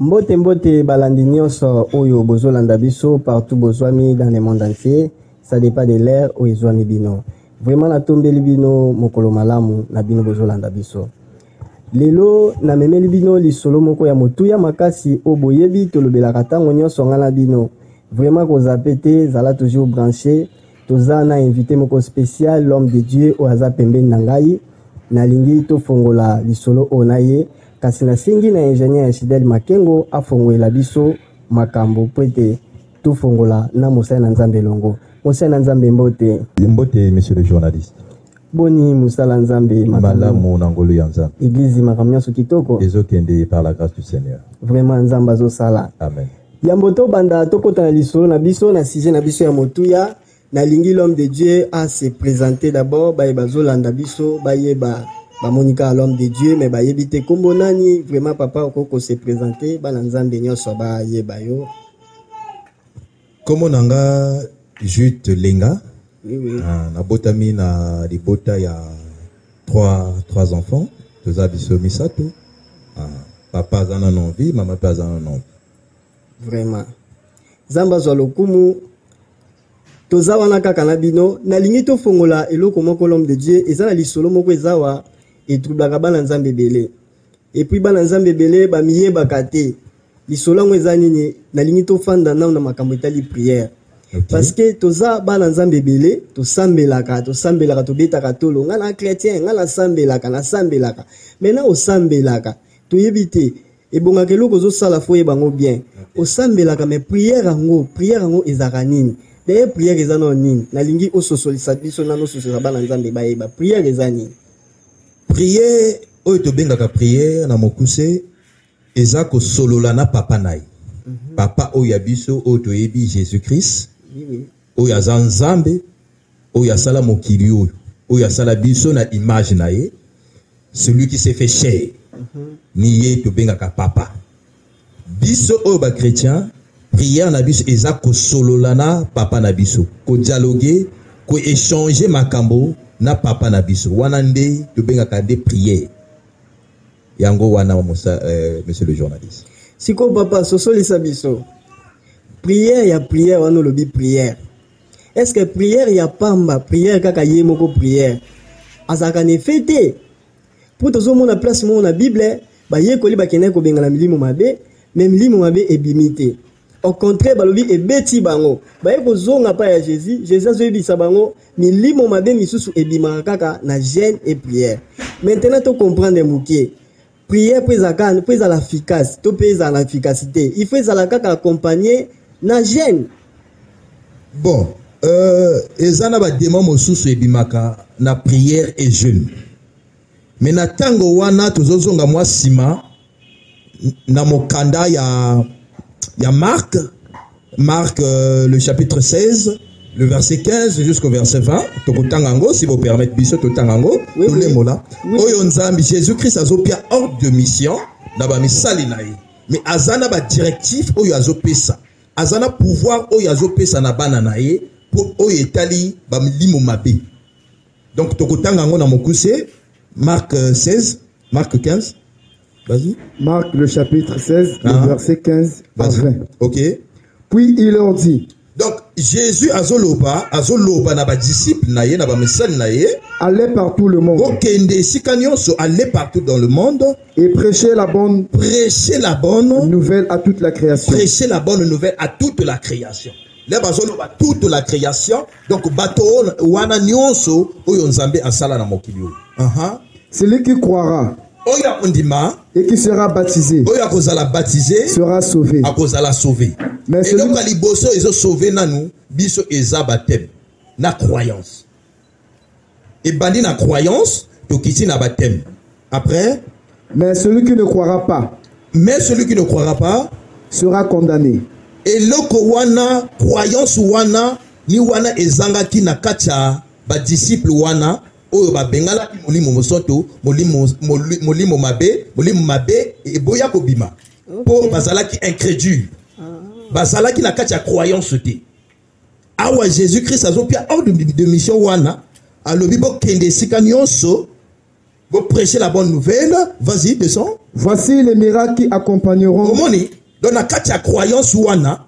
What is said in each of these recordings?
Mbote mbote balandi nyonso oyo bozolanda biso partout bozwami dans le monde entier, ça dépend de l'air ou ezwami bino. Vraiment na tombeli bino mokolo malamu na bino bozolanda biso. Lelo na memeli bino lisolo moko ya motuya makasi o boyebi tolobelaka tango nyonso ngala bino. Vraiment kozapete zala toujours branché. Toza na invité moko spécial, l'homme de Dieu o aza pembeni na ngai. Na lingi to fongola lisolo onaye. Kasi na singi na ingénieur Fidel Makengo afongola biso makambo pwete to fongola na Moussa na Nzambe longo. Moussa na Nzambe mbote. Mbote monsieur le journaliste. Boni Moussa Nzambe malamu na ngolu ya Nzambe. Église makamnya so kitoko. Ezokende par la grâce du Seigneur. Vraiment Nzamba zo sala. Amen. Yamboto banda tokota na lisolo na biso na sujet na biso ya motuya na lingi l'homme de Dieu a se présenter d'abord ba bazolanda biso ba yeba ba monika l'homme de Dieu mais ba yebite kombo nani vraiment papa okoko se présenter ba Nzambe nyonso ba yeba yo. Komo nanga Jute Lenga. Oui oui. Na botami na libota ya trois enfants, toza biso misato. Papa zana non vie, maman pa zana non. Vraiment. Zamba zo lokumu toza wana kaka na bino na lingi to fongola eloko moko l'homme de Dieu eza na lisolo moko ezawa etroublaka bana Nzambe belé. Et puis bana Nzambe belé ba miyeba kate. Lisolo ngo eza nini na lingi to fanda na makambo etali prière. Okay. Parce que toza bana Nzambe belé to sambelaka to betaka tolo nga na chrétien nga na sambelaka. Maintenant o sambelaka to yebite et bonga keloko zo sala foye bango bien. O sambelaka mais prière ngo ezaka nini? D'ailleurs prière eza non nini? Na lingi o sosolisa biso na no sosolisa bana Nzambe bayeba prière eza nini? Prière oyo to bengaka prière na mokuse eza ko solola na papa nai. Papa oyo biso oyo to yebi Jésus Christ. Oui. Oyo aza Nzambe oyo asala mokili oyo asala biso na image na ye. Celui qui s'est fait chair. Niye to bengaka papa. Biso oyo ba chrétien prière na biso eza ko solola na papa na biso, ko dialoguer, ko échanger makambo na papa na biso. Wana nde to bengaka de prière. Yango wana monsieur le journaliste. Siko papa sosolisa biso. Prière wana lobi prière. Est-ce que prière ya pamba, prière kaka yemoko prière. Azaka ne fete. Pour tozo mona place mo na Bible, ba yekoli ba kene ko bengala milimo mabe, mais milimo mabe ebimité. Au contraire, balobi ebeti bango. Ba yeko zonga pa ya Jésus azobisa bango milimo mabe misusu ebimaka kaka na jeûne et prière. Maintenant to comprendre mukie. Prière pour l'efficace, to pesa l'efficacité. Il faut la kaka accompagner na jeûne. Bon, ezana ba démon mosusu ebimaka na prière et jeûne. Mais na tango wana tozozonga mwa sima na mokanda ya Marc le chapitre 16 le verset 15 jusqu'au verset 20 tokotangango si vous permettez biso totangango tous les mots là oyo Nzambe Jésus-Christ azopia ordre de mission na ba misali na ye mais azana ba directif oyo azopesa azana pouvoir oyo azopesa na bana na ye pour oyo etali ba milimo mabe. Donc tokotangango na mokuse Marc 16, Marc 15. Vas-y. Marc le chapitre 16, le verset 15 à 20. OK. Puis il leur dit. Donc Jésus azoloba na ba disciples na ye na ba mesel na ye allez partout le monde. Okende sikanyonso allez partout dans le monde et prêchez la bonne nouvelle à toute la création. Prêchez la bonne nouvelle à toute la création. Les bazoloba toute la création. Donc bato wana nyonso oyo Nzambe asala na mokili. Celui qui croira et qui sera baptisé sera sauvé. Mais celui qui liboso ezo sauvé nanu biso eza baptême na croyance. Et bandi na croyance to kiti na baptême. Après, mais celui qui ne croira pas sera condamné. Et loko wana croyance wana ni wana ezanga ki na kacha ba disciple wana oyo ba bengala ki molimo mosoto molimo mabe e boya ko bima po bazala ki incrédule bazala ki na kacha croyance te awa Jésus Christ azopia ordre de mission wana alobi bo kende sika nyonso Vous prêchez la bonne nouvelle. Vas-y, descends. Voici les miracles qui accompagneront. Au moni, dans la katia croyance wana,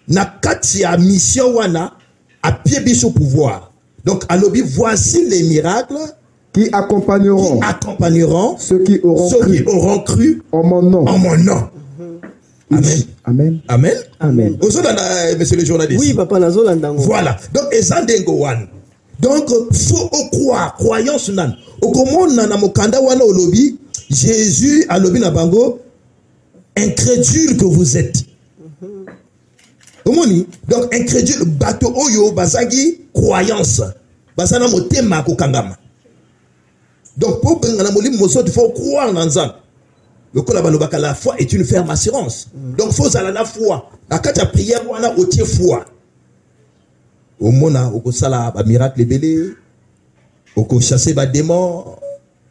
na katia mission wana, à pied biso pouvoir. Donc, à l'objet, voici les miracles qui accompagneront ceux qui auront cru en mon nom. Amen. Amen. Amen. Amen. Monsieur le journaliste. Oui, papa, voilà. Donc, ezandengo wan. Donc, faut croire, croyance nan. Au comment nana mokanda wana au lobby, Jésus a lobby na bango, incrédule que vous êtes. Omoni, donc incrédule, bateau oyo, bazagi, croyance. Bazana motema kokangama. Donc, pour bengana molim moso, il faut croire dans ça. Le kolabalobaka, la foi est une ferme assurance. Donc, il faut aller la foi. La kata prière, on a au foi. Au mona, au sala, ba miracle belé, au chasser ba démon,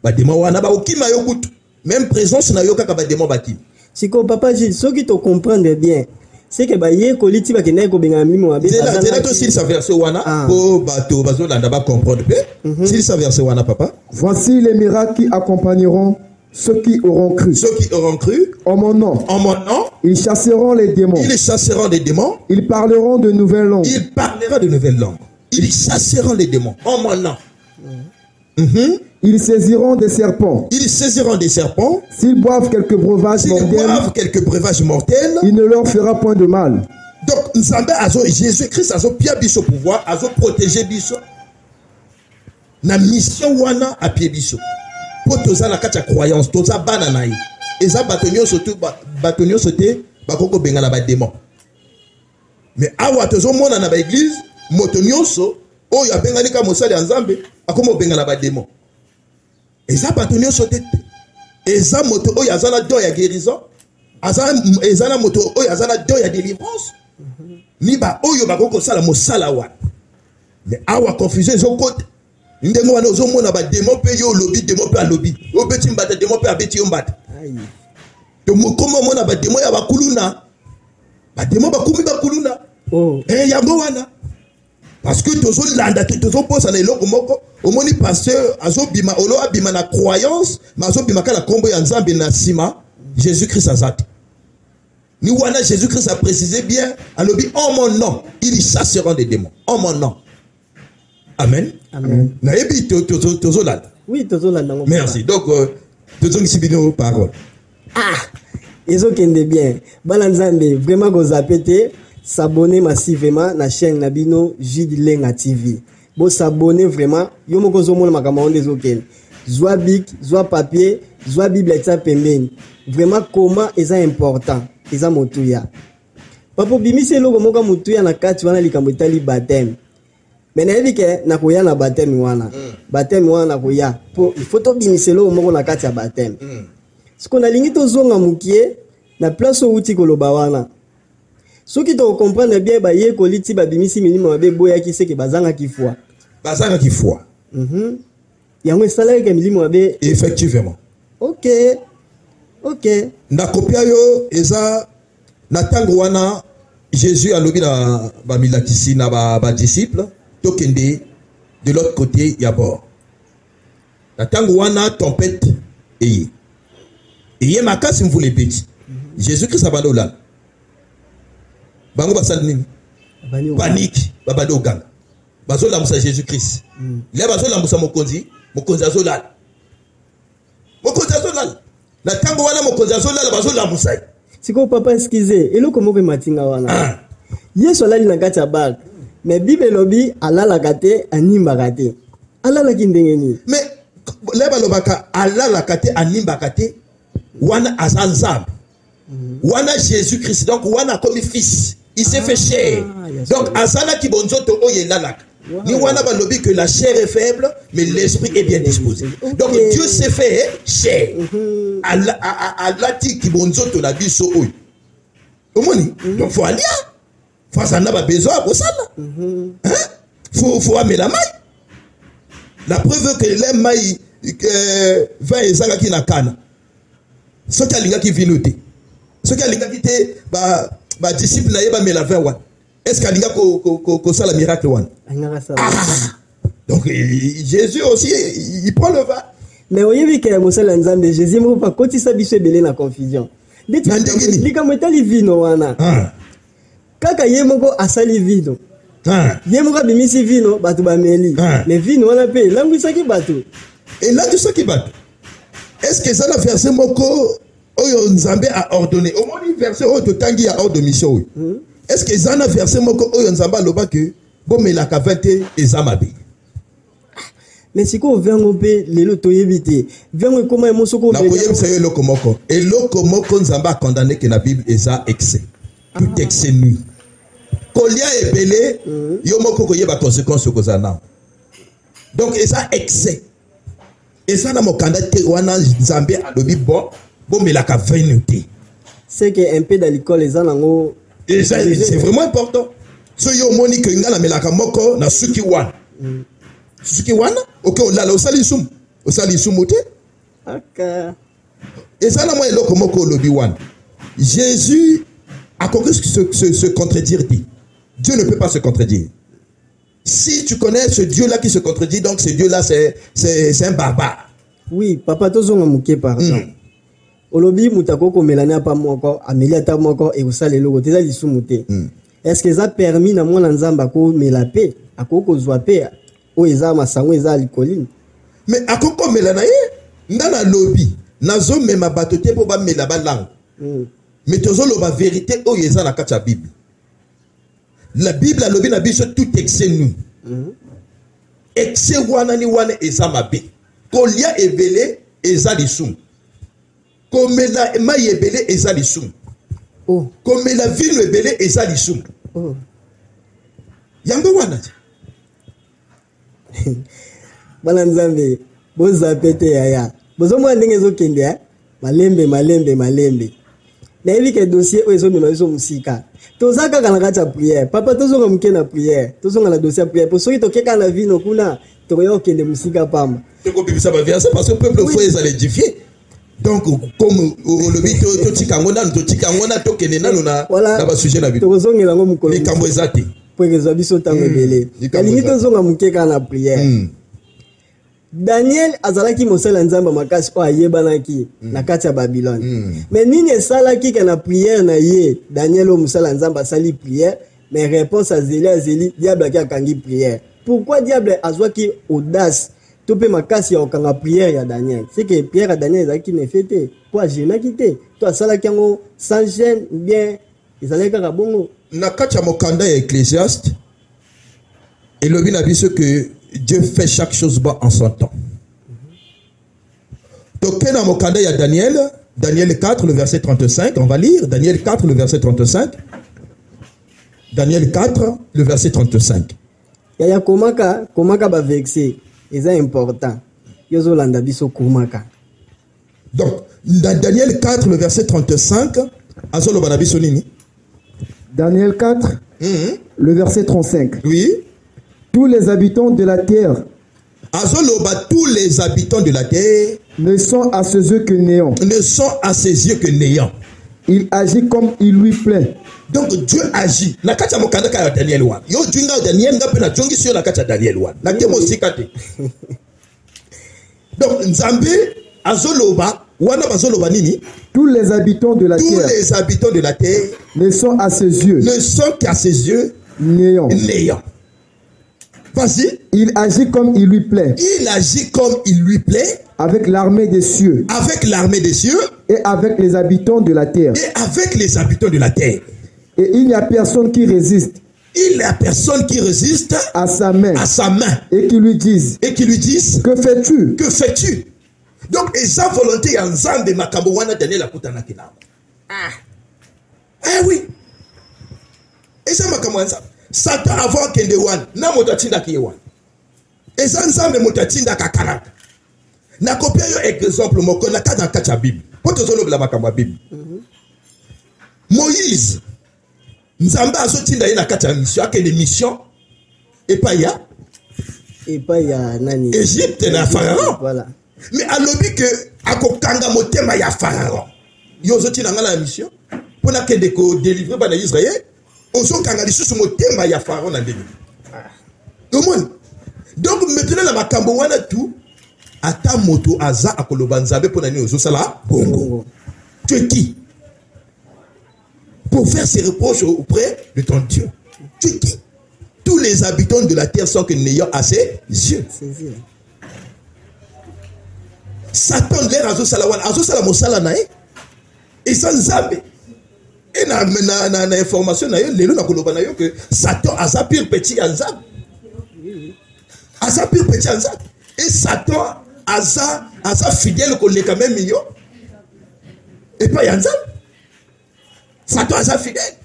wana ba okima yokutu. Même présence na yoka ba démon baki. Si ko papa Gilles, ceux qui te comprennent bien, c'est que ba yé koliti ba kena ko benga mimo ba. C'est là que s'il s'averse wana, po bato bazo landa ba comprendre bien. S'il s'averse wana papa. Voici les miracles qui accompagneront ceux qui auront cru. Ceux qui auront cru. En mon nom. En mon nom. Ils chasseront les démons. Ils chasseront les démons. Ils parleront de nouvelles langues. Ils parleront de nouvelles langues. Ils chasseront les démons. En mon nom. Ils saisiront des serpents. Ils saisiront des serpents. S'ils boivent quelques breuvages mortels, il ne leur fera point de mal. Donc, nous savons Jésus-Christ a son pied biso pouvoir, a son protégé biso. Na mission wana a pied biso. Pour tous la katia croyance, tous la bananaï. Et ça batonio surtout batonio sauté, bakoko bengana ba démon. Mais awa tous mona na ba église, motonio so, o ya bengani ka mosali nzambe, akomo bengana ba démon. Et ça batonio sauté. Et ça moto o ya zana do ya guérison. Azana moto o ya zana do ya délivrance. Ni ba oyo bakoko sala mosala wa. Mais awa confusion zo côté. Ndengo wana ozomona ba démon pe yo lobby démon pe lobby. O beti mbata démon pe abeti yo mbata. To mokoma mona ba démon ya bakuluna. Ba démon bakumi bakuluna. Oh. Yango wana. Parce que tozo landa tozo posa na eloko moko omoni pasteur azobima olo abima na croyance, ma azobima kala kombo ya Nzambe na sima Jésus-Christ azate. Ni wana Jésus-Christ a précisé bien à lobby en mon nom, ils chasseront des démons. En mon nom. Amen. Amen. Naebi tozo landa. Oui, tozo landa. Merci. Donc tozo ngisibino parole. Ils ont bien. Balanzambe vraiment go zapete. S'abonner massivement na chaîne Nabino Jude Lenga TV. Bon s'abonner vraiment. Yo moko zo mona makambo des oken. Zwa bic, zwa papier, zwa bible ça pembeni. Vraiment comment est important. Eza motuya. Papo bimise logo moka motuya na kati wana likambo itali baptême. Mais na yebike na koya na baptême wana. Baptême wana koya. Po il faut to bimise logo moko na kati ya baptême. Siko na lingi to zonga mukie na place outi koloba wana. Ceux qui te comprennent bien, bah yé koliti bah bimisi minimum abe boya qui sait que bazanga qui foi. Bazanga qui foi. Yango salaire que minimum abe. Effectivement. Ok. Na kopia yo eza na tango wana Jésus a lobi na ba milakisi na ba disciples tokende de l'autre côté ya bord. Na tango wana tempête et makasi mvule beti. Jésus-Christ abando là. Bango basali nini? Panique, babade oganga. Bazo la musa Jésus-Christ. Là bazo la musa mokonzi azolala. Mokonzi azolala. Na tango wana mokonzi azolala bazo la musa. Siko papa excusez, eloko moko matinga wana. Yesu alali na kati ya bar. Mais Bible lobi alala kate animba kate. Alala kindengeni. Mais là balobaka alala kate animba kate wana azanzam. Wana Jésus-Christ donc wana comme fils. Il s'est fait chair. Donc, Azana qui bonzoto oye lalak. Ni wana balobi que la chair est faible, mais l'esprit est bien disposé. Donc, Dieu s'est fait chair. Alati qui bonzoto la biso oye. Omoni. Donc, faut aller. Faut ça n'a pas besoin pour ça. Faut amener la maille. La preuve que les mailles va et ça qui n'a canne. Ce qui a l'inga qui vit noter. Ce qui a l'inga qui était ba disciple na yeba mela 20 wan. Est-ce qu'il y a ko ça la miracle wan? Donc Jésus aussi il prend le vin. Mais oyebi ke mosala nzambe Jésus mo pa kotisa biso ebele na confusion. Lika mwetali vino wana. Kaka ye moko asali vino. Ye moko bimisi vino batu bameli. Mais vino wana pe langwisaki batu. Et là tu sais qui bat. Est-ce que ça la verset moko oyo nzambe a ordonné? Au moins verset oyo totangi a ordre de mission. Est-ce que ça la verset moko oyo nzambe loba que bomelaka 20 ezamabe? Mais si ko vengo pe lelo toyebite vengo comment mosoko na koyebisa yo eloko moko nzambe a condamné que na Bible eza excès. Tout excès nuit. Kolia ebele yo moko koyeba conséquence kozana. Donc eza excès. Et ça na mokanda te wana nzambe alobi bomelaka 20 te. C'est que un peu d'alcool les anango. Et ça c'est vraiment important. So yo moni que ngala melaka moko na suki wana. Suki wana OK olala osali sumu te. OK. Et ça na moi eloko moko lobi wana. Jésus a compris se contredire dit. Dieu ne peut pas se contredire. Si tu connais ce Dieu-là qui se contredit, donc ce Dieu-là, c'est un barbare. Oui, papa, tu as dit par exemple. Olobi mutako ko melania pa moko, amelia ta moko et usale logo teza lisumuté. Est-ce que ça permis na mwana nzamba ko melape, akoko zwa pe o eza masango eza alcooline? Mais akoko melana ye, ndana lobi, nazo mema batote po ba melaba langue. Mais tozo lo ba vérité o eza na kati ya Bible. La Bible a lobi na biso tout excès nous. Excès wana ni wana eza mabe. Kolia ebele eza lisum. Komela mai ebele eza lisum. Oh. Komela vino ebele eza lisum. Oh. Yango wana. Bana nzambe boza pete yaya. Bozo mwa ndenge zo kende malembe. Na hivi ke dossier oyo mema biso musika. Toza kaka na kati ya prière. Papa tozonga muke na prière. Tozonga na dossier prière. Pour soki tokeka na vino kuna tokoyo kende musika pamba. Toko bibisa ba verset parce que le peuple faut les édifier. Donc comme le bito to tikangona to tikangona to kende nanu na ba sujet na bito. Tozongela ngo mukolo. Likambo ezati. Pour que biso tango belé. Kalingi tozonga muke kana na prière. Daniel azalaki mosala nzamba makasi o ayebanaki na kati ya Babylone. Mais nini esalaki kana prière na ye Daniel o mosala nzamba sali prière mais réponse à Zélie diable qui akangi prière. Pourquoi diable azwaki audace to pe makasi ya okanga prière ya Daniel? C'est que prière ya Daniel ezalaki ne fete quoi gêna quitté. Toi salaki ngo sans gêne bien ezalaki kaka bongo. Na kati ya mokanda ya Ecclésiaste et lobi na biso que Dieu fait chaque chose bon en son temps. Donc, dans mon candidat, il y a Daniel 4, le verset 35. On va lire Daniel 4, le verset 35. Daniel 4, le verset 35. Il y a komaka ba vexé. C'est important. Yozo landa biso komaka. Donc, dans Daniel 4, le verset 35, azolo banabiso nini? Daniel 4, le verset 35. Oui. Tous les habitants de la terre tous les habitants de la terre ne sont à ses yeux que néant. Il agit comme il lui plaît. Donc Dieu agit. Na kati ya mokanda ka Daniel 1. Yo jinga Daniel ngape na jongi sio na kati ya Daniel 1. Na kemo sikate. Donc Nzambe azoloba wana bazoloba nini? Tous les habitants de la terre. Tous les habitants de la terre ne sont à ses yeux. Ne sont qu'à ses yeux néant. Vas-y. Il agit comme il lui plaît. Il agit comme il lui plaît. Avec l'armée des cieux. Avec l'armée des cieux. Et avec les habitants de la terre. Et avec les habitants de la terre. Et il n'y a personne qui résiste. Il n'y a personne qui résiste à sa main. À sa main. Et qui lui dise. Que fais-tu? Que fais-tu? Donc, et sa volonté en Nzambe makambo wana Daniel akutana kinama. Eh oui. Et ça makambo wana. Satan avant kende wan na motatinda ki wan. Et ça Nzambe motatinda ka karaka. Na kopia yo exemple moko na kata kati ya Bible. Poto zolo bla makambo ya Bible. Moïse Nzambe azotinda ye na kati ya mission akende mission et pas ya nani Égypte na Pharaon. Voilà. Mais alobi que akokanga motema ya Pharaon. Yo zotinda ngala la mission pour na kende ko délivrer bana Israël. Ozo kanga lisusu motema ya Pharaon na ndenge. Donc maintenant la makambo wana tout ata moto aza akoloba nzambe pona ni ozosala bongo. Tu es qui pour faire ses reproches auprès de ton Dieu? Tu es qui? Tous les habitants de la terre sont que n'ayant assez yeux. Satan l'air azosala mosala nae et sans nzambe. Et na information na yo lelo na koloba na yo que Satan aza pire petit nzambe. Aza pire petit nzambe. Et Satan aza fidèle ko leka même yo. Et pas nzambe. Satan aza fidèle.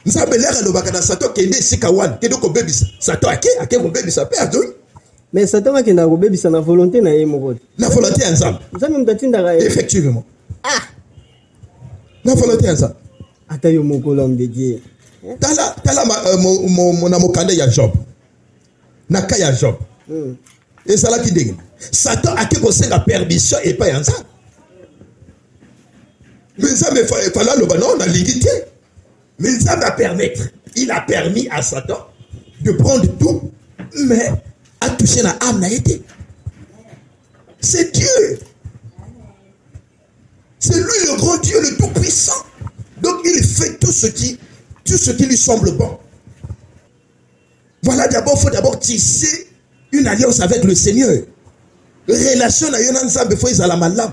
Nzambe l'air alobaka na Satan kende sika wana kende ko bebisa. Satan ake ko bebisa pe azoyi. Mais Satan va kenda ko bebisa na volonté na ye moko. Na volonté nzambe. Nzambe mtatinda ka effectivement. Na volonté nzambe. Ata yo moko l'homme de Dieu. Tala na mokanda ya Job. Na ka ya Job. Et ça là qui dégaine. Satan a quelque chose la permission et pas en ça. Mais ça me fallait le banon on a limité. Mais ça va permettre. Il a permis à Satan de prendre tout, mais à toucher la âme n'a été. C'est Dieu. C'est lui le grand Dieu, le tout-puissant. Donc il fait tout ce qui lui semble bon. Voilà, d'abord, il faut d'abord tisser une alliance avec le Seigneur. Relation à yon ensemble, il faut y aller à la malam.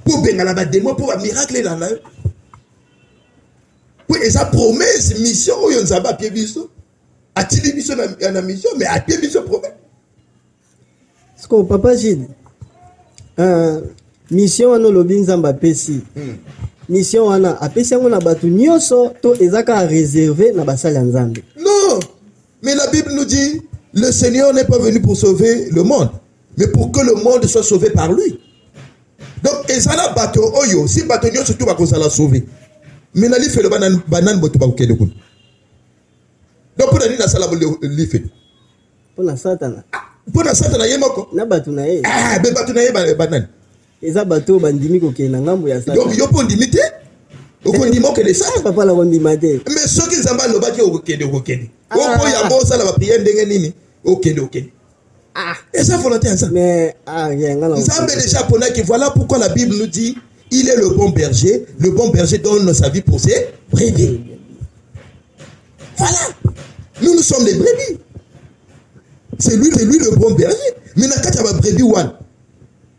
Pour bien la démon, pour un miracle dans la. Pour esa promesse, mission, yon zaba pied biso. A-t-il mission dans mission, mais à pied biso promesse. Ce que papa Gilles, mission à nos lobbying zamba pesi. Mission wana apesi ngo na batu nyonso to ezaka réservé na basali nzambe. Non, mais la Bible nous dit le Seigneur n'est pas venu pour sauver le monde, mais pour que le monde soit sauvé par lui. Donc ezala bato oyo si bato nyonso to bakozala sauver. Mais na li fait le banan boto ba okede kun. Donc pour nani na sala li fait. Pour na satana. Pour na satana yemoko. Na batu na ye. Ah, be batu na ye banan. Eza bato bandimi ko kena ngambo ya satana. Donc yo po ndimité. Okondimo ke les satana. Papa la kondimate. Mais ce qui zamba lo baki okende. Oko ya bo sala ba prière ndenge nini? Okende. Et ça volonté ensemble. Mais ngala. Nzambe déjà pona que voilà pourquoi la Bible nous dit il est le bon berger donne sa vie pour ses brebis. Voilà. Nous sommes les brebis. C'est lui le bon berger. Mais na kati ba brebis wan.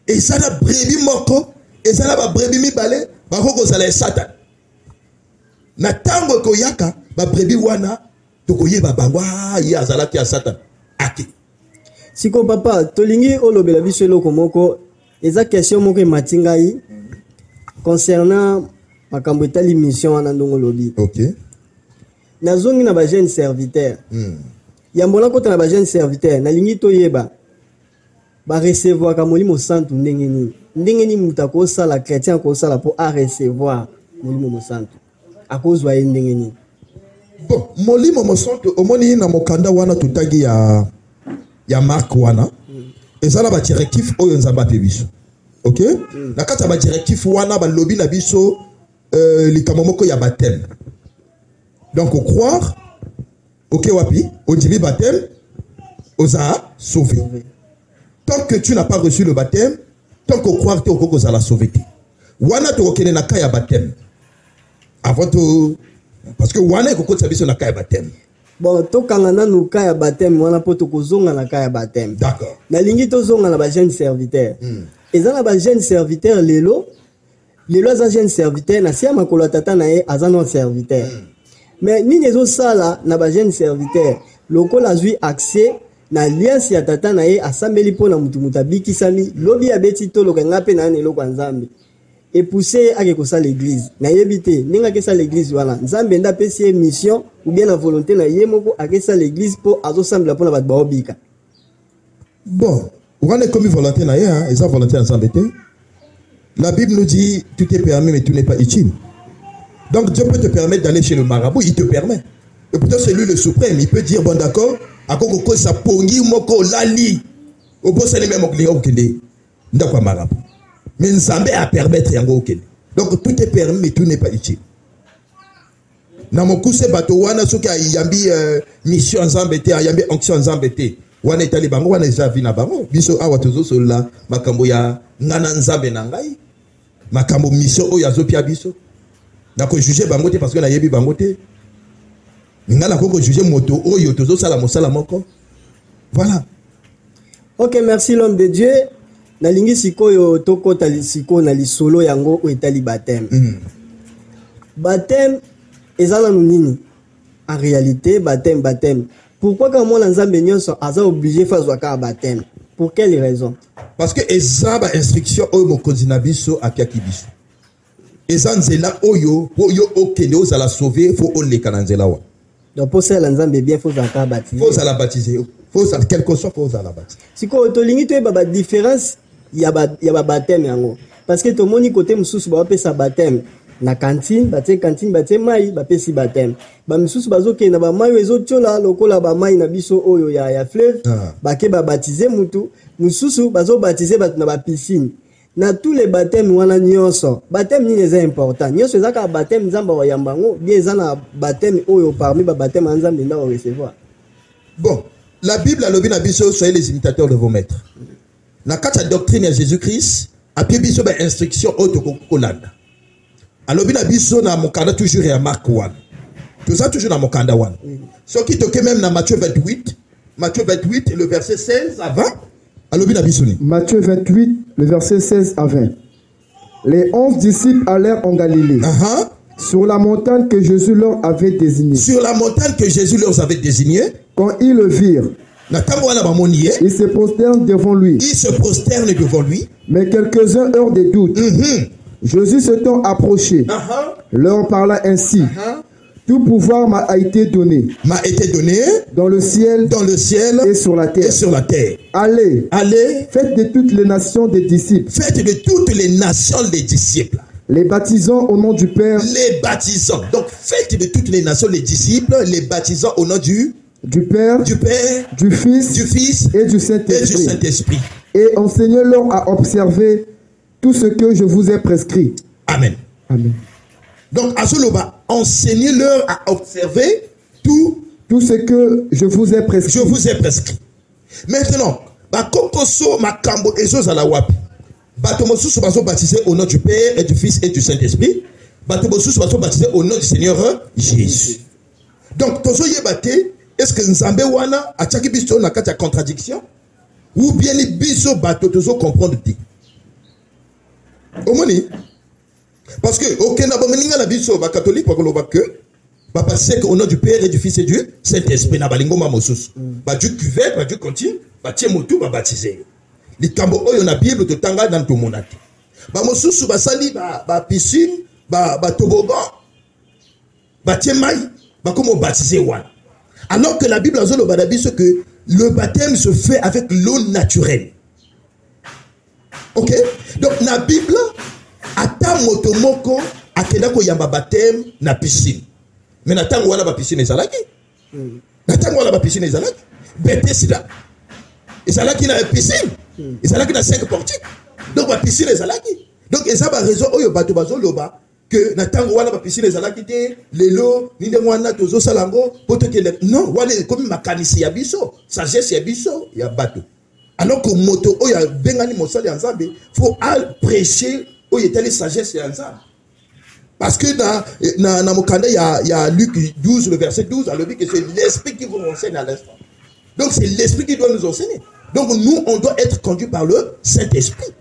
Et ça la brebis moko, et ça la ba brebis mi balé, ba ko sala Satan. Na tango ko yaka ba brebis wana to ko yeba bangwa ya zala ki Satan. Aki. Siko papa tolingi olobela biso eloko moko eza question moko matingai concernant makambo etali mission wana ndongo lobi. OK. Nazongi na ba jeune serviteur. Yambola kota na ba jeune serviteur na lingi to yeba ba recevoir ka molimo santu ndenge ni mutako sala chrétien ko sala pour a recevoir molimo santu akozwa ndenge ni. Bon, molimo santu omoni na mokanda wana tutagi ya Mark wana. Ezala ba directif oyo nzamba pe biso. OK? Na kata ba directif wana ba lobby na biso likamomoko ya baptême. Donc au croire OK wapi, au dibi baptême, oza sauvé. Tant que tu n'as pas reçu le baptême, tant qu'au croire tu au la sauvé. Wana to okene na kaya baptême. Avant to parce que wana ko sabiso na kaya baptême. Bon, to kangana no kaya baptême wana poto kozonga na kaya baptême. D'accord. Na lingi to zonga na ba jeune serviteur. Eza na ba jeune serviteur lelo aza jeune serviteur na sia makolo tata na ye aza non serviteur. Mais ni nezo sala na ba jeune serviteur lokola zui accès na alliance ya tata na ye asambeli pona mutu mutabikisami lobi abeti to lokenga pe na neloko nzambe et pousser à que ça l'église na yebité ninga que ça l'église wana nzambe nda pesi mission ou bien la volonté na yemoko à que ça l'église pour azo sambela pona bat baobika. Bon, on est comme volonté na ye et ça volonté ensemble. La Bible nous dit tout est permis mais tout n'est pas utile. Donc Dieu peut te permettre d'aller chez le marabout, il te permet. Et pourtant c'est lui le suprême, il peut dire bon d'accord, à quoi ça pongi moko lali. Au bout c'est même au client kende. Ndakwa marabout. Mais Nzambe a permettre yango kende. Donc tout est permis mais tout n'est pas utile. Na mokuse bato wana soki ayambi mission Nzambe te, ayambi onction Nzambe te. wana etali bango wana eza vi na bango biso awa tozosola makambo ya ngana nzambe na ngai makambo mission oyo azopia biso na ko juger bango te parce que na yebi bango te ngana ko juger moto oyo tozosala mosala moko voilà. Ok, merci l'homme de Dieu. Nalingi sikoyo toko talisiko na lisolo yango o etali baptême. Baptême ezala nini? En réalité baptême. Pourquoi quand moi nzambe nyonso aza obligé faire zwaka baptême? Pour quelle raison? Parce que ezaba instruction oyo mokonzi na biso akiaki biso. Ezanzela oyo okende ozala sauver faut oleka na nzela wa. Donc pour ça nzambe bien faut zwaka baptiser. Faut la baptiser. Faut quelque chose faut la baptiser. Siko tolingi to ba différence ya ba baptême yango. Parce que to moni côté mususu ba pesa baptême na cantine batie mai ba pesi baptême. Ba mususu bazoke na ba mai ezo tchola lokola ba mai na biso oyo ya fleuve ba ke ba baptiser mutu mususu bazo baptiser bat na ba piscine. Na tous les baptêmes wana nyonso baptême ni les important nyonso ezaka baptême nzamba wa yambango bien ezana baptême oyo parmi ba baptême nzambe nda recevoir. Bon, la Bible a lobi na biso soyez les imitateurs de vos maîtres. Na kata doctrine ya Jésus-Christ a pi biso ba instruction auto kolanda. Alobi na biso na mokanda toujours ya Marc 1. Tout ça toujours na mokanda 1. Ce qui toke même na Matthieu 28 le verset 16 à 20. Alobi na biso ni. Matthieu 28 le verset 16 à 20. Les 11 disciples allèrent en Galilée. Sur la montagne que Jésus leur avait désignée. Sur la montagne que Jésus leur avait désignée. Quand ils le virent, ils se prosternent devant lui. Mais quelques-uns eurent des doutes. Jésus s'étant approché, leur parla ainsi. Tout pouvoir m'a été donné. Dans le ciel et sur la terre. Allez, faites de toutes les nations des disciples. Les baptisant au nom du Père. Donc faites de toutes les nations les disciples, les baptisant au nom du Père, du Fils et du Saint-Esprit. Et enseignez-leur à observer tout ce que je vous ai prescrit. Amen. Donc, enseignez-leur à observer tout ce que je vous ai prescrit. Maintenant, Batomosusu baso baptisé au nom du Père et du Fils et du Saint-Esprit. Batomosusu baso baptisé au nom du Seigneur Jésus. Donc, tozo yebate, est-ce que Nzambe wana a tchaki biso na kati ya contradiction? Ou bien les biso bato tozo comprendre ti? Omoni? Parce que, ok, na bomeninga na biso, ba catholique, ba koloba que, ba baptisé au nom du Père et du Fils et du Saint-Esprit, na balingo ma mosusu. Ba du cuvette, ba du continue, ba tie motu, ba baptisé. Likambo oyo na Bible totanga dans tomona te. Ba mosusu basali ba piscine, ba toboggan, ba tie mai, ba komo baptiser wana. Alors que la Bible azolo ba biso que le baptême se fait avec l'eau naturelle. OK? Donc na Bible ata moto moko akenda ko yamba baptême na piscine. Mais na tango wana ba piscine ezalaki. Na tango wana ba piscine ezalaki. Bethesda ezalaki na piscine. Ezalaki na 5 portiques. Donc ba piscine ezalaki. Donc eza ba raison oyo bato bazoloba que na tango wana ba piscine ezalaki te lelo ni nde wana tozo salango poto ke non wana comme makanisi ya biso, sagesse ya biso ya bato. Alors que moto oyo bengani mosali nzambe faut prêcher oyo etali sagesse ya nzambe. Parce que na mokanda ya Luc 12 le verset 12 alors que c'est l'esprit qui vous enseigne à l'instant. Donc c'est l'esprit qui doit nous enseigner. Donc nous, on doit être conduits par le Saint-Esprit.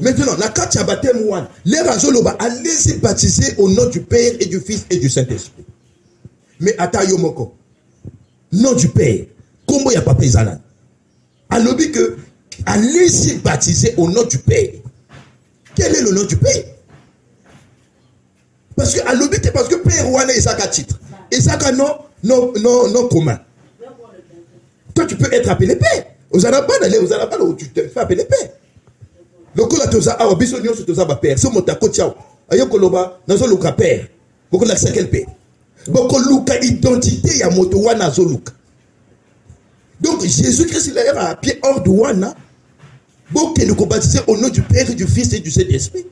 Maintenant, la carte à baptême, les razoloba, allez-y baptiser au nom du Père et du Fils et du Saint-Esprit. Mais atayomoko, nom du Père, comment il n'y a pas paysanne? Alors que allez-y baptiser au nom du Père. Quel est le nom du Père? Parce que parce que Père wana est à titre. Et ça non commun. Toi, tu peux être appelé Père. Vous n'allez pas d'aller, vous n'allez pas où tu te fais appeler Père. Donc, là, tu as un bisogno sur ton Père. C'est mon taco, ciao. Ayokoloba, nazo luka Père. Beaucoup la quel Père. Beaucoup luka identité ya moto wana zo luka. Donc, Jésus-Christ, il a un pied hors de wana. Beaucoup nous baptisé au nom du Père, du Fils et du Saint-Esprit.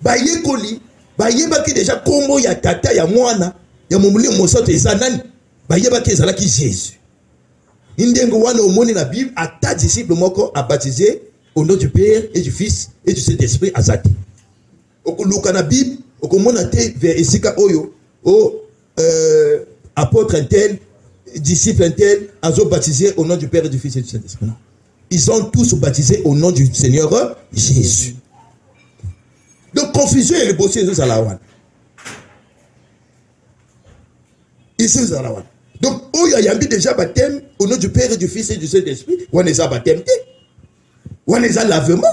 Baye koli, baye baki déjà kombo ya tata ya mwana, ya momuli mosoto ezanani. Baye baki ezalaki Jésus. Indengo wana omoni na Bible ata disciple moko a baptisé au nom du Père et du Fils et du Saint-Esprit azati. Okuluka na Bible okomona te vers esika oyo apôtre un tel, disciple un tel azo baptisé au nom du Père et du Fils et du Saint-Esprit. Non. Ils sont tous baptisés au nom du Seigneur Jésus. Donc confusion et le bossé c'est la wana. Ici c'est la wana. Donc, il y a déjà baptême au nom du Père et du Fils et du Saint-Esprit. On est à baptême. On est à lavement.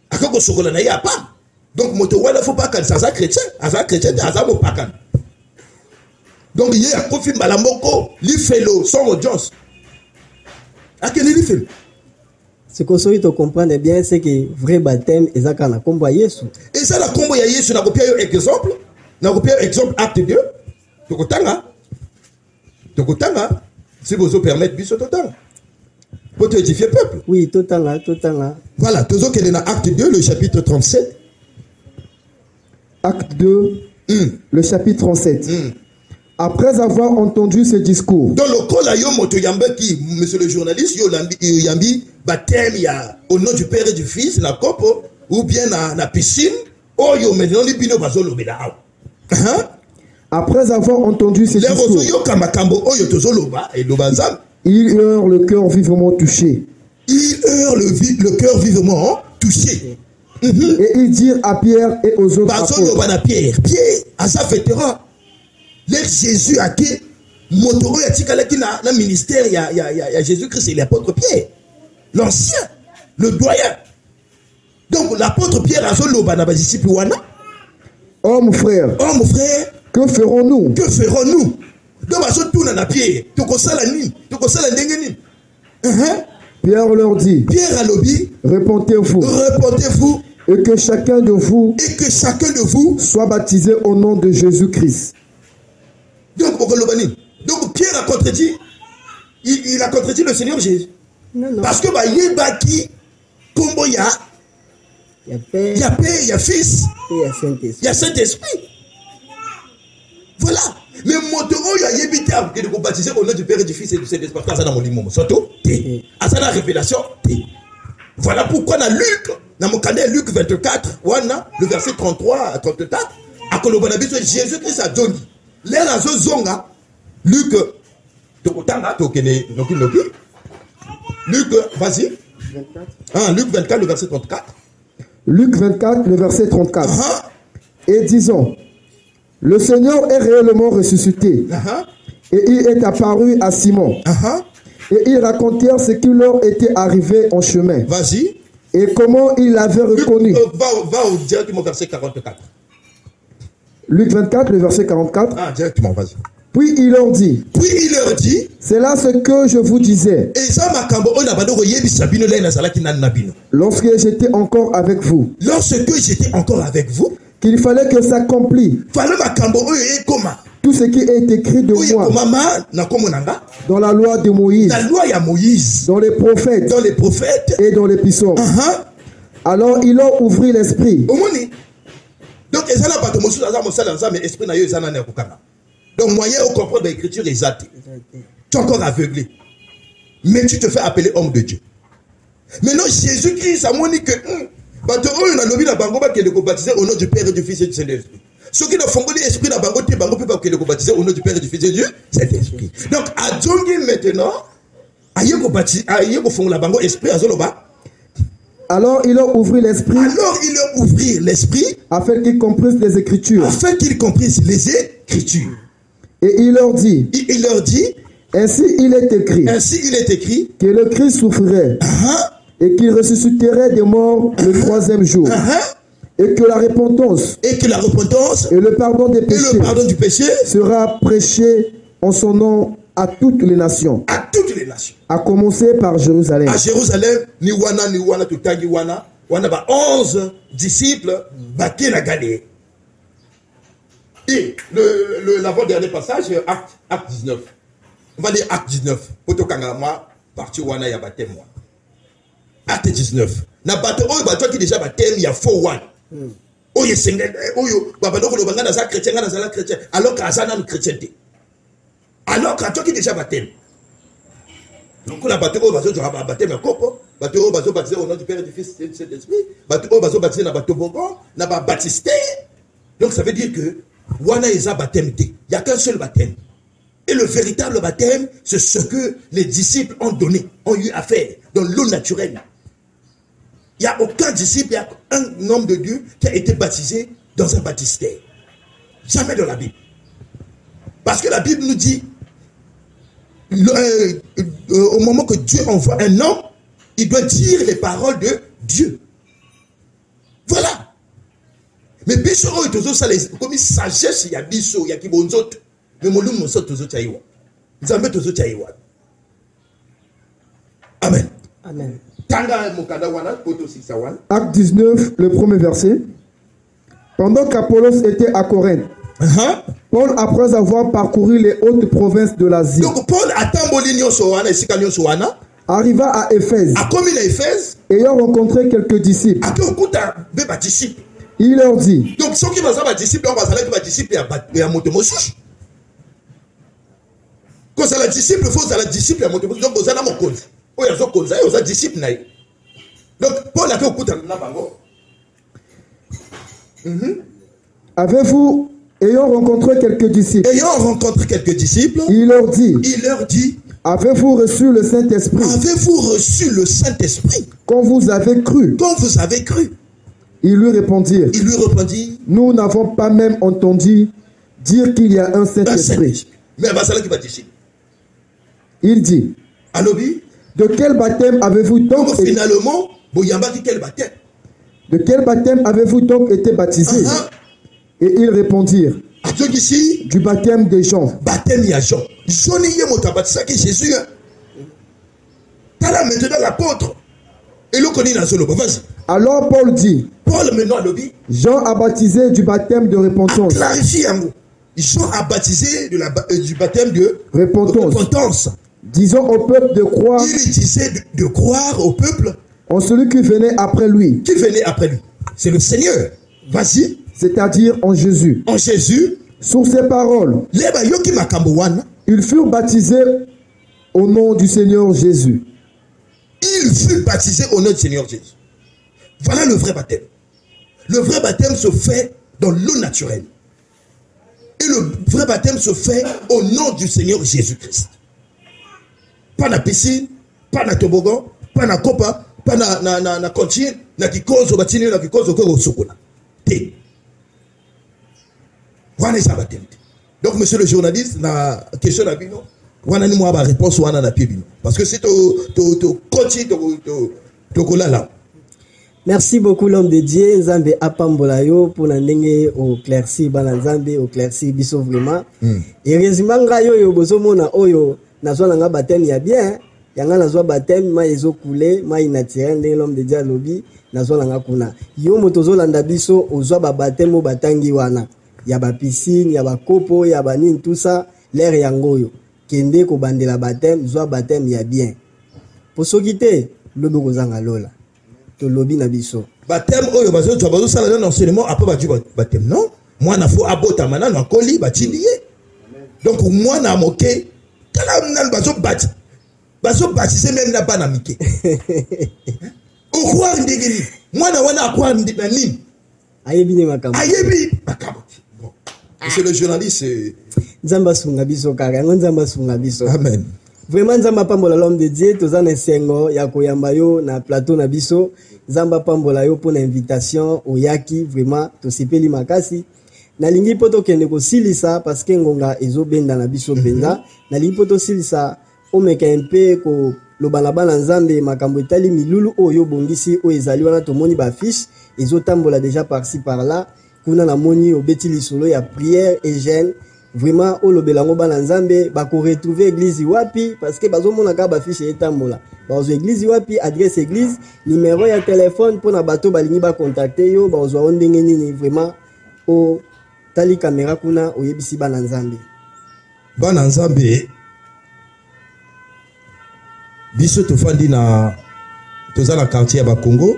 À quoi qu'on se n'a pas. Donc, il ne faut pas que ça soit chrétien. Ça chrétien, ça soit pas. Donc, il y a un profil malamoko, l'ifelo, son audience. À quel niveau? Ce que vous devez comprendre bien, c'est que le vrai baptême est quand on combat Jésus. Et ça, la combat Jésus, on a copié un exemple. On a copié un exemple acte 2. Donc, si vous permettez, bis au total. Pour édifier le peuple. Oui, total. Voilà, tout ce qui est dans acte 2, le chapitre 37. Acte 2, le chapitre 37. Après avoir entendu ce discours. Dans le cas là, monsieur le journaliste, yambi baptême au nom du Père et du Fils, la coupe, ou bien la piscine, maintenant les bino bazolo bela. Après avoir entendu ces discours, ils eurent le cœur vivement touché. Et ils dirent à Pierre et aux autres apôtres. Pierre, Asa vétéran. Jésus a été moto na ministère, il y a Jésus-Christ et l'apôtre Pierre. L'ancien, le doyen. Donc l'apôtre Pierre a solo bana disciple wana. Homme frère. Que ferons-nous? Donc, à Pierre, Pierre leur dit, répondez-vous, et que chacun de vous soit baptisé au nom de Jésus-Christ. Donc, Pierre a contredit, il a contredit le Seigneur Jésus. Non. Parce que il y a Père, il y a Fils, il y a Saint-Esprit. Voilà. Mais mon il y a évité de baptiser au nom du Père et du Fils et du Saint-Esprit. Ça dans mon limon. Surtout, à ça la révélation. Voilà pourquoi dans Luc, dans mon cadet Luc 24, le verset 33 à 34, à Kolobanabi, Jésus-Christ a donné. L'air à Zonga, Luc, Luc, vas-y. Luc 24, le verset 34. Luc 24, le verset 34. Et disons, le Seigneur est réellement ressuscité. Et il est apparu à Simon. Et ils racontèrent ce qui leur était arrivé en chemin. Vas-y. Et comment ils l'avaient reconnu. Va au directement verset 44. Luc 24, le verset 44. Directement, vas-y. Puis il leur dit. C'est là ce que je vous disais. Lorsque j'étais encore avec vous. Qu'il fallait que s'accomplisse tout ce qui est écrit de moi dans la loi de Moïse, dans les prophètes et dans les psaumes. Alors il leur ouvrit l'esprit. Donc, donc, moyen de comprendre l'écriture exacte. Tu es encore aveuglé. Mais tu te fais appeler homme de Dieu. Maintenant, Jésus-Christ a montré que on a lobby la bango qui est baptisé au nom du Père et du Fils et du Saint-Esprit. Ceux qui ne font pas l'esprit la bango peut qui est baptisé au nom du Père et du Fils et du Saint-Esprit. Donc, à Djongi maintenant, aïe ko font la bango esprit à Zoloba. Alors il leur ouvrit l'esprit. Afin qu'ils comprissent les Écritures. Et il leur dit. Ainsi il est écrit. Que le Christ souffrirait. Et qu'il ressusciterait des morts le troisième jour. Et que la repentance. Et le pardon des péchés. Sera prêché en son nom à toutes les nations. À commencer par Jérusalem. À Jérusalem, ni wana tutangi wana ba 11 disciples bâtis la Galilée. Et l'avant-dernier passage, acte 19. On va dire acte 19. Potokangama, parti wana ya baptême. Acte 19. Na bateau bateau qui déjà baptême il y a 4-1. Oye sengel oyo babado ko bangana za chrétien ngana za chrétien alors qu'azana chrétienté. Alors quand tu déjà baptême. Donc on a baptisé au bateau, tu as baptisé mais copo, bateau au bateau baptisé au nom du Père et du Fils et du Saint-Esprit, bateau au bateau baptisé na bateau bonbon, na ba baptisé. Donc ça veut dire que wana isa baptême, il y a qu'un seul baptême. Et le véritable baptême, c'est ce que les disciples ont donné, ont eu à faire dans l'eau naturelle. Il n'y a aucun disciple, il y a un homme de Dieu qui a été baptisé dans un baptistère. Jamais dans la Bible. Parce que la Bible nous dit, au moment que Dieu envoie un homme, il doit dire les paroles de Dieu. Voilà. Mais biso oyo tozo ça les comme sagesse ya biso ya kibonzoto. Mais mon loup monso tozo chaiwa. Nzambe tozo chaiwa. Amen. Amen. Acte 19, le premier verset. Pendant qu'Apollos était à Corinthe, Paul, après avoir parcouru les hautes provinces de l'Asie, donc Paul arriva à Éphèse, ayant rencontré quelques disciples. Il leur dit, donc ceux qui sont disciples, on va s'arrêter les disciples et à monter mon souche. Quand c'est la disciple, il faut que la disciple à monter mon souche. Donc vous avez mon cause. Vous avez disciple. Donc Paul a fait au coup de avez-vous, ayant rencontré quelques disciples, il leur dit, avez-vous reçu le Saint-Esprit? Quand vous avez cru? Ils lui répondirent, nous n'avons pas même entendu dire qu'il y a un Saint-Esprit. Il dit, de quel baptême avez-vous donc finalement, de quel baptême avez-vous donc été baptisé? Et ils répondirent, du baptême de Jean. Jésus. Maintenant l'apôtre. Et le connaît dans ce lobe. Vas-y. Alors Paul dit, Jean a baptisé du baptême de repentance. Jean a baptisé du baptême de repentance. Disons au peuple de croire. Il disait de croire au peuple. En celui qui venait après lui. C'est le Seigneur. Vas-y. C'est-à-dire en Jésus. Sur ces paroles, ils furent baptisés au nom du Seigneur Jésus. Voilà le vrai baptême. Le vrai baptême se fait dans l'eau naturelle. Et le vrai baptême se fait au nom du Seigneur Jésus-Christ. Pas na piscine, pas na toboggan, pas na copa, pas na cantine, na kikozo batini, na kikozo ko sokola. Té. Voilà ça baptême. Donc monsieur le journaliste, la question na bino, wana ni moi ba réponse wana na pied bino. Parce que c'est to continue to kolala. Merci beaucoup l'homme de Dieu, Nzambe apambola yo pour na ndenge au clairci bana Nzambe au clairci biso vraiment. Et rezimanga yo bozomona oyo nazwa nga baptême ya bien, yanga nazwa baptême ma ezo couler, ma inatirel ndenge l'homme de Dieu lobi nazwa nga kuna. Yo moto zolanda biso ozwa ba baptême o batangi wana. Ya ba piscine, ya ba kopo, ya ba nini tout ça, l'air yango yo. Kende ko bandela baptême, zwa baptême ya bien. Pour sokite lobi kozanga lola. To lobi na biso. Baptême oyo bazo to bazo sala dans enseignement après ba du baptême non? Moi na fo abota mana na koli ba tilié. Donc moi na moké kala na bazo baptiser même na bana mike. Au croire ndegeni. Moi na wana croire ndani. Ayebi makambo. Bon. C'est le journaliste. Nzamba sunga biso kaka, nzamba sunga biso. Amen. Vraiment nzamba pambola l'homme de Dieu, toza na sengo ya koyamba yo na plateau na biso. Nzamba pambola yo pour l'invitation au yaki, vraiment to sepeli makasi. Na lingi poto kende ko silisa parce que ngonga ezobenda na biso benda. Na lingi poto silisa o meka mpe ko lobalaba na Nzambe makambo etali milulu oyo bongisi o ezali wana tomoni ba fiche ezotambola déjà par-ci par-là. Kuna na moni obeti lisolo ya prière et jeûne. Vraiment au lobelango bana Nzambe ba ko retrouver église wapi parce que bazo mona ka ba fiche etambola. Bazo église wapi, adresse église, numéro ya téléphone pour na bato balingi ba contacter yo bazo ondenge nini vraiment o tali caméra kuna oyebisi bana Nzambe. Bana Nzambe biso tofandi na toza na quartier ya Congo.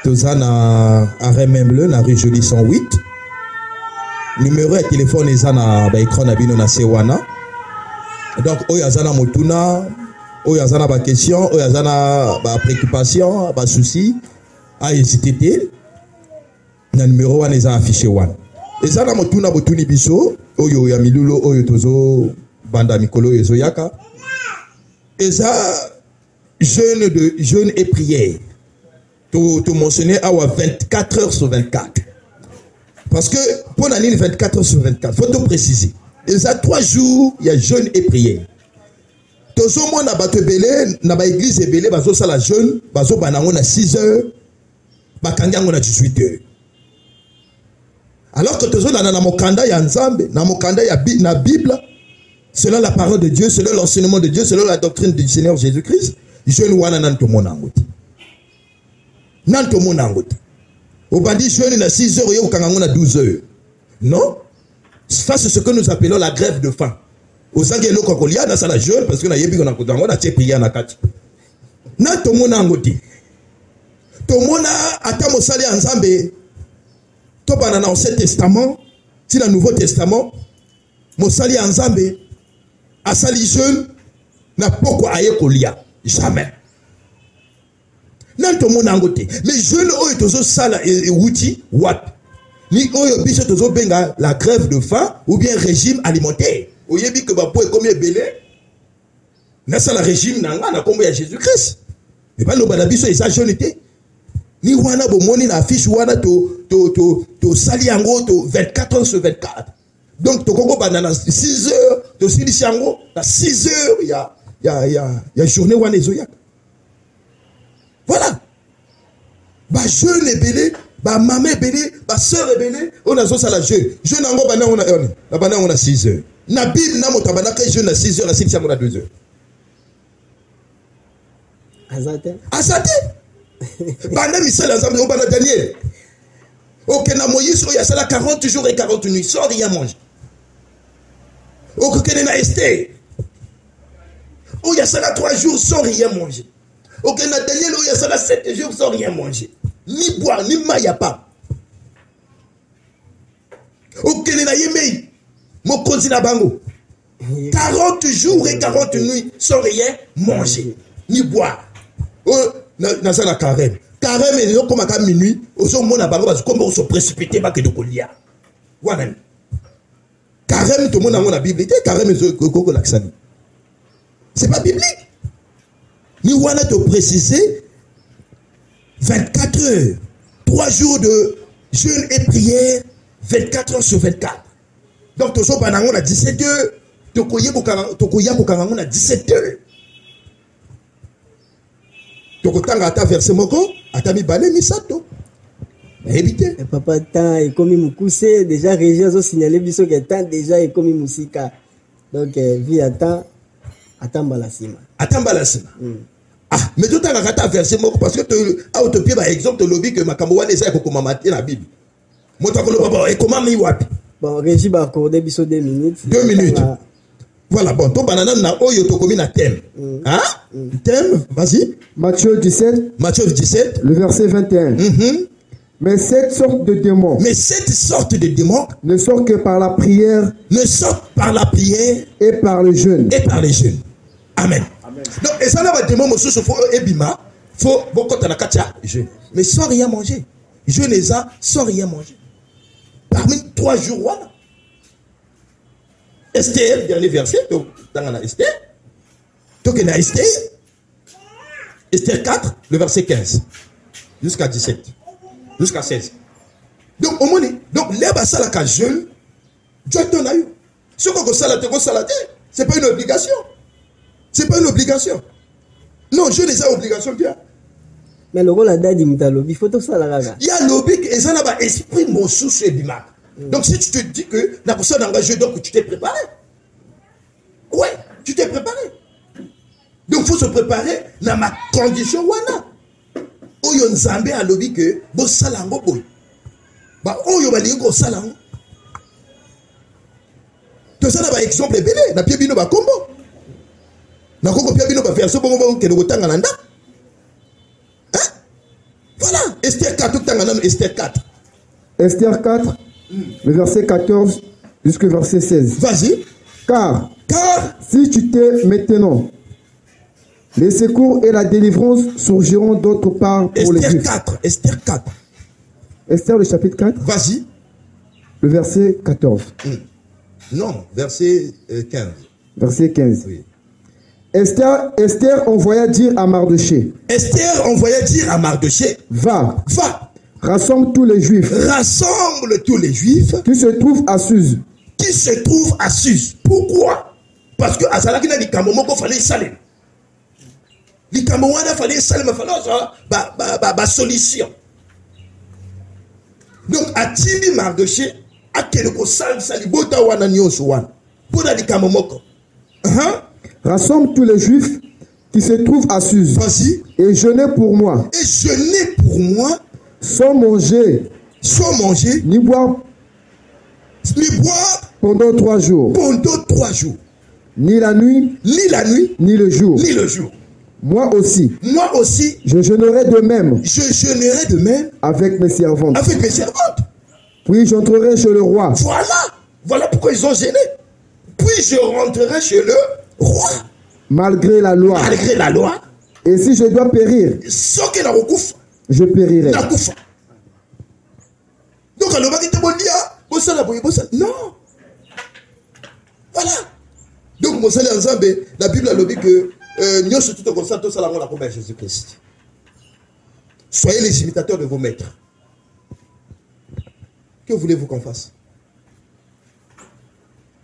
Toza na arrêt même bleu na rue Jolie 108. Numéro de téléphone est na ba écran na bino na sewana. Donc oyo azana motuna oyo azana ba question, oyo azana ba préoccupation, ba souci, a hésité na numéro 1 eza affiché 1. Ezana motuna botuni biso oyo ya milulo oyo tozo banda mikolo ezo yaka. Eza jeûne et prière. Tu mentionnais à 24 heures sur 24. Parce que pour l'année 24 heures sur 24, il faut te préciser. Il y a 3 jours, il y a jeûne et prière. Tout le monde a l'église et belé, bazo sala jeûne, bazo banango na 6 heures, bakangango na 18 heures. Alors que tout le monde a mokanda ya nzambe, na mokanda ya na Bible, selon la parole de Dieu, selon l'enseignement de Dieu, selon la doctrine du Seigneur Jésus-Christ, jeûne wana nan to monango. Nan to monango. Au bandit jeûne na 6 heures, au kangango na 12 heures. Non? Ça, c'est ce que nous appelons la grève de faim. Au Zangelo Kokolia, dans la jeûne, parce que na yebi on a kodango na prière na kati. Nan to monango ti. To mona ata mosali nzambe. To bana na Ancien Testament, si le Nouveau Testament, mosali nzambe asali jeûne na poko aye kolia. Jamais. Nan to monango te. Mais jeûne oyo tozo sala e wuti wat. Ni oyo biso tozo benga la grève de faim ou bien régime alimentaire. Oyebi que ba po e komi ebele. Na sala régime nanga na kombo ya Jésus-Christ. Et pas lo bana biso esa jeûne te. Ni wana bo moni na affiche wana to sali yango to 24 heures sur 24. Donc to kongo bana na 6 heures to sili yango na 6 heures il y a journée wana ezoyak. Voilà. Ba jeune ebele, ba maman ebele, ba sœur ebele, on a zo la jeune. Jeune nango bana on a on. Na bana on a 6 heures. Na Bible na mota bana ka jeune na 6 heures, na 6 heures na 2 heures. Azate. Bana misala ensemble on bana Daniel. OK na Moïse il y a ça 40 jours et 40 nuits sans rien manger. OK na Esther. Oh, il y a ça 3 jours sans rien manger. Ok, Daniel, il y a ça 7 jours sans rien manger. Ni boire, ni maille pas. Ok, na yemei. Mon continent bango. 40 jours et 40 nuits sans rien manger. Ni boire. Oh, na ça la carême. Carême, il y a comme à minuit. Au son mon bango, comme on se précipite, pas que de colia. Voilà. Carême, tout le monde a la Bible. Carême, c'est pas biblique. Ni wana te préciser 24 heures, 3 jours de jeûne et prière, 24 heures sur 24. Donc, tu as banango na 17 heures, tu koya kokangango na 17 heures. Tu kotanga ata verset moko, ata mi bale mi sato. Éviter. Papa, tant est comme Moukoussé, déjà Régis a signalé biso que tant déjà est comme Moussika. Donc, vie attend balasima. Attends balasima. Ah, mais tout à l'heure, verset moko parce que tu as autopié par exemple le lobby que Makambo wana eza ko komamati na Bible. Moto ko papa et comment mi wapi? Bon, Régis va accorder biso 2 minutes. 2 minutes. Voilà, bon, ton banana na oyo to komi na thème. Hein? Thème, vas-y. Matthieu 17. Matthieu 17. Le verset 21. Mais cette sorte de démons. Mais cette sorte de démons ne sortent que par la prière. Ne sortent par la prière. Et par le jeûne. Et par les jeûnes. Amen. Donc, et ça là, les démons, monsieur, il faut ebima, faut beaucoup de la katia, jeûne. Mais sans rien manger. Jeûne les a sans rien manger. Parmi 3 jours, voilà. Esther, dernier verset, donc, dans la Esther. Donc, il y a Esther. Esther 4, le verset 15. Jusqu'à 17. Jusqu'à 16. Donc, au moins, donc, les basala ka jeûne, Dieu t'en a eu. Ce qu'on salade, c'est pas une obligation. C'est pas une obligation. Non, je les ai obligations bien. Mais le rôle d'Adi Mutalobi, il faut tout ça là. Il y a lobby et ça n'a esprit mon sous et bimac. Donc si tu te dis que la personne engagée, donc tu t'es préparé. Ouais, tu t'es préparé. Donc il faut se préparer dans ma condition wana. Oyo nzambe a lobby que bo salango boy. Ba oyo ba lingo salango. To ça na exemple belé, na pied bino ba kombo. Na koko pia bino ba faire so bongo ke no tanga nanda. Hein? Voilà, Esther 4 tanga nan Esther 4. Esther 4, le verset 14 jusqu'au verset 16. Vas-y. Car si tu t'es maintenant Les secours et la délivrance surgiront d'autre part pour les Juifs. Esther 4. Esther, le chapitre 4. Vas-y. Le verset 14. Non, verset 15. Verset 15. Oui. Esther envoya dire à Mardoché. Esther envoya dire à Mardoché. Va. Rassemble tous les Juifs. Qui se trouvent à Suse. Pourquoi? Parce que Azalaki na likambo moko fallait saler. Likambo wana fallait saler, mais fallait solution. Donc atili Mardoché akele ko salisa libota wana nyonso wana. Pona likambo moko. Rassemble tous les Juifs qui se trouvent à Suse. Vas-y. Et jeûnez pour moi. Sans manger. Ni boire. Pendant 3 jours. Ni la nuit. Ni le jour. Moi aussi. Je jeûnerai de même. Avec mes servantes. Puis j'entrerai chez le roi. Voilà pourquoi ils ont gêné. Puis je rentrerai chez le roi. Malgré la loi. Et si je dois périr, je périrai. Donc, non. Voilà. Donc, la Bible a dit que Jésus-Christ. Soyez les imitateurs de vos maîtres. Que voulez-vous qu'on fasse?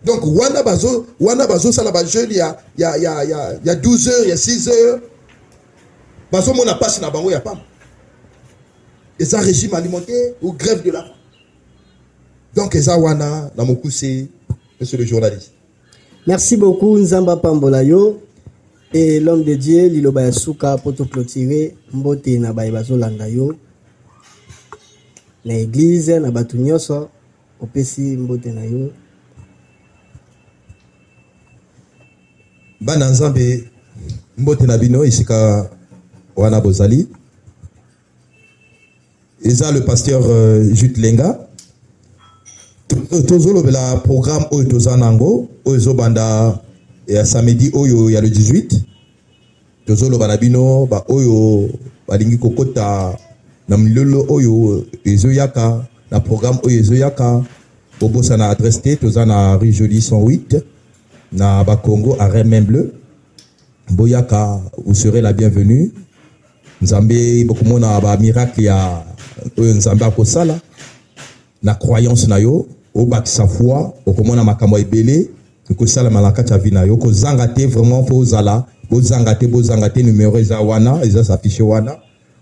Donc, wana bazo ça là-bas jeune il y a 12 heures, il y a 6 heures. Bazo mona passe na bango ya pas. Et ça régime alimentaire ou grève de la faim. Donc, eza wana na mokuse, monsieur le journaliste. Merci beaucoup Nzamba Pambolayo et l'homme de Dieu Liloba Yasuka pour te clôturer mbote na baye bazo landa yo. Na église na batu nyonso opesi mbote na yo. Bana Nzambe mbote na bino isika wana bozali. Eza le pasteur Jude Lenga. Tozolo bela programme oyo tozanango oyo banda ya samedi oyo ya le 18. Tozolo bana bino ba oyo balingi kokota na milolo oyo ezoyaka na programme oyo ezoyaka bobosa na adresse T tozana rue Jolie 108 na Bakongo arrêt main bleu. Boyaka, vous serez la bienvenue. Nzambe bokomona ba miracle ya Nzambe akosala na croyance na yo au bak sa foi bokomona makambo ebele kosala malaka ta vina yo ko zangate vraiment po zala bo zangate numéro eza wana eza s'afficher wana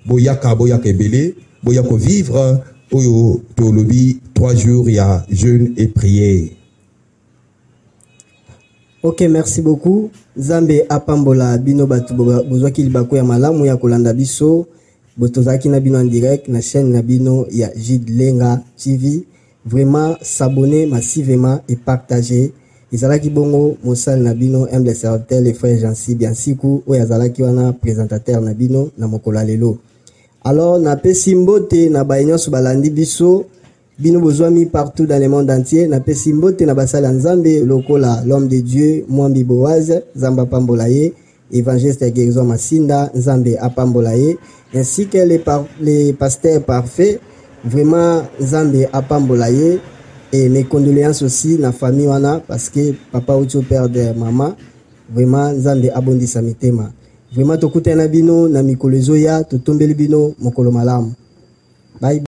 boyaka ebele boyako vivre oyo to lobi 3 jours ya jeûne et prière. Ok, merci beaucoup. Zambe apambola bino batu bozwaki libako ya malamu ya kolanda biso botozaki na bino en direct na chaîne na bino ya Jude Lenga TV. Vraiment s'abonner massivement et partager. Izalaki bongo mosal na bino humble serviteur le frère Jansi Biansiku o yazalaki wana présentateur na bino na mokola lelo. Alors na pesi mbote na bainyo balandi biso bino bozwami partout dans le monde entier na pesi mbote na basala Nzambe lokola l'homme de Dieu Mwambi Boaz Zamba Pambolaye évangéliste Guérison Masinda Nzambe Apambolaye ainsi que les pasteurs parfaits vraiment Nzambe Apambolaye et mes condoléances aussi na famille wana parce que papa Ocho père de maman vraiment Nzambe abondisa mitema vraiment tokutana bino na mikolo ezoya totombeli bino mokolo malamu. Bye.